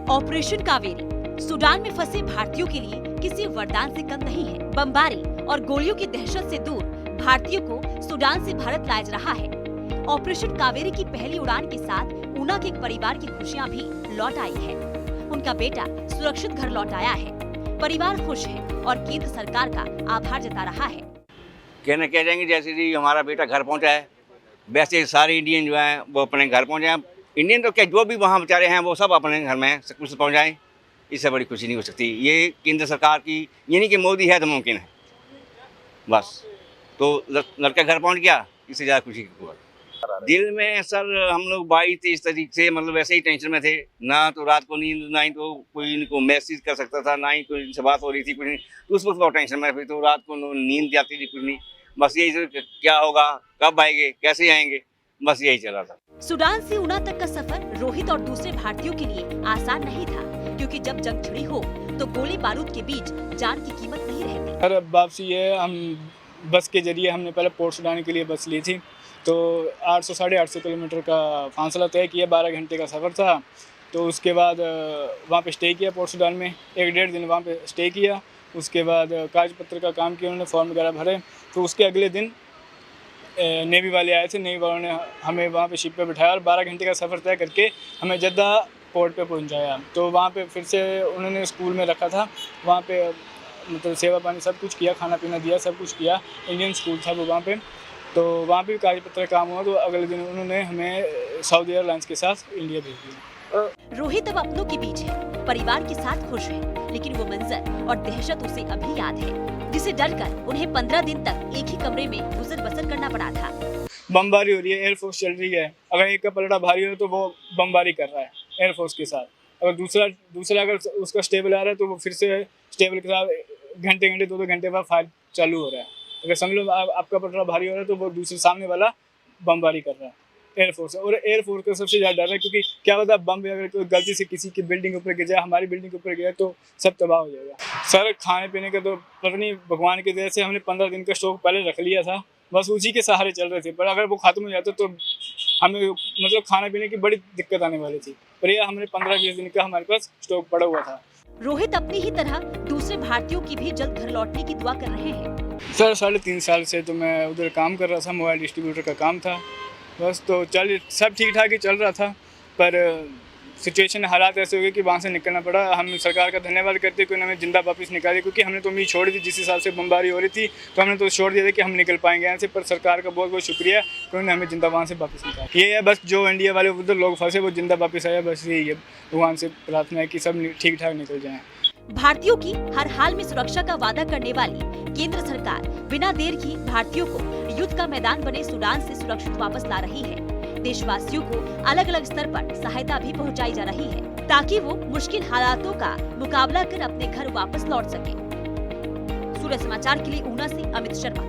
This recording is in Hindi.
ऑपरेशन कावेरी सूडान में फंसे भारतीयों के लिए किसी वरदान से कम नहीं है। बमबारी और गोलियों की दहशत से दूर भारतीयों को सूडान से भारत लाया जा रहा है। ऑपरेशन कावेरी की पहली उड़ान के साथ ऊना के एक परिवार की खुशियां भी लौट आई है। उनका बेटा सुरक्षित घर लौट आया है। परिवार खुश है और केंद्र सरकार का आभार जता रहा है। कहना कह जाएंगे जैसे जी हमारा बेटा घर पहुंचा है, वैसे सारे इंडियन जो हैं वो अपने घर पहुंचे हैं। इंडियन तो क्या, जो भी वहाँ बेचारे हैं वो सब अपने घर में कुछ पहुंचाएं। इससे बड़ी खुशी नहीं हो सकती। ये केंद्र सरकार की, ये नहीं कि मोदी है तो मुमकिन है। बस तो लड़का घर पहुंच गया, इससे ज़्यादा खुशी की बात। दिल में सर हम लोग 22-23 तारीख से मतलब वैसे ही टेंशन में थे। ना तो रात को नींद, ना ही तो कोई इनको मैसेज कर सकता था, ना ही कोई इनसे बात हो रही थी, कुछ नहीं। तो उस वक्त बहुत टेंशन में फिर तो रात को नींद आती थी, कुछ नहीं। बस यही क्या होगा, कब आएंगे, कैसे आएंगे, बस यही चला था। सूडान से ऊना तक का सफर रोहित और दूसरे भारतीयों के लिए आसान नहीं था, क्योंकि जब जंग छिड़ी हो तो गोली बारूद के बीच जान की कीमत नहीं रहती। सर वापसी है, हम बस के जरिए हमने पहले पोर्ट सूडान के लिए बस ली थी, तो 800-850 किलोमीटर का फासला तय किया, 12 घंटे का सफ़र था। तो उसके बाद वहाँ पे स्टे किया पोर्ट सूडान में, 1-1.5 दिन वहाँ पे स्टे किया। उसके बाद कागज पत्र का काम किया, उन्होंने फॉर्म वगैरह भरे। तो उसके अगले दिन नेवी वाले आए थे, नेवी वालों ने हमें वहाँ पे शिप पे बिठाया और 12 घंटे का सफ़र तय करके हमें जद्दा पोर्ट पे पहुँचाया। तो वहाँ पे फिर से उन्होंने स्कूल में रखा था, वहाँ पे मतलब सेवा पानी सब कुछ किया, खाना पीना दिया, सब कुछ किया। इंडियन स्कूल था वो वहाँ पे। तो वहाँ भी कागज पत्र काम हुआ। तो अगले दिन उन्होंने हमें सऊदी एयरलाइंस के साथ इंडिया भेज दिया। रोहित अब अपनों के बीच है, परिवार के साथ खुश है, लेकिन वो मंजर और दहशत उसे अभी याद है, जिसे डरकर उन्हें 15 दिन तक एक ही कमरे में गुजर बसर करना पड़ा था। बमबारी हो रही है, एयरफोर्स चल रही है। अगर एक का पलड़ा भारी हो तो वो बमबारी कर रहा है एयरफोर्स के साथ। अगर दूसरा अगर उसका स्टेबल आ रहा है तो वो फिर से स्टेबल के साथ घंटे 2-2 घंटे बाद फायर चालू हो रहा है। अगर समझ लो आपका पलड़ा भारी हो रहा है तो वो दूसरे सामने वाला बमबारी कर रहा है एयरफोर्स। और एयरफोर्स का सबसे ज़्यादा डर है, क्योंकि क्या पता बम भी अगर कोई गलती से किसी की बिल्डिंग ऊपर गिर जाए, हमारी बिल्डिंग के ऊपर गिरा तो सब तबाह हो जाएगा। सर खाने पीने का तो पता नहीं, भगवान की दया से हमने 15 दिन का स्टॉक पहले रख लिया था, बस उसी के सहारे चल रहे थे। पर अगर वो खत्म हो जाता तो हमें मतलब खाने पीने की बड़ी दिक्कत आने वाली थी। पर यह हमने 15-20 दिन का हमारे पास स्टॉक पड़ा हुआ था। रोहित अपनी ही तरह दूसरे भारतीयों की भी जल्द घर लौटने की दुआ कर रहे हैं। सर 3.5 साल से तो मैं उधर काम कर रहा था, मोबाइल डिस्ट्रीब्यूटर का काम था। बस तो सब ठीक ठाक ही चल रहा था, पर सिचुएशन हालात ऐसे हो गए कि वहाँ से निकलना पड़ा। हम सरकार का धन्यवाद करते हैं कि उन्होंने हमें जिंदा वापस निकाली, क्योंकि हमने तो उम्मीद छोड़ दी। जिस हिसाब से बमबारी हो रही थी तो हमने तो छोड़ दिया था कि हम निकल पाएंगे यहाँ से। पर सरकार का बहुत बहुत शुक्रिया कि उन्होंने हमें जिंदा वहाँ से वापस निकाला। ये है बस, जो इंडिया वाले उधर लोग फंसे वो जिंदा वापस आया, बस यही है। भगवान से प्रार्थना है कि सब ठीक ठाक निकल जाएँ। भारतीयों की हर हाल में सुरक्षा का वादा करने वाली केंद्र सरकार बिना देर की भारतीयों को युद्ध का मैदान बने सूडान से सुरक्षित वापस ला रही है। देशवासियों को अलग अलग स्तर पर सहायता भी पहुंचाई जा रही है, ताकि वो मुश्किल हालातों का मुकाबला कर अपने घर वापस लौट सके। सूर्य समाचार के लिए ऊना से अमित शर्मा।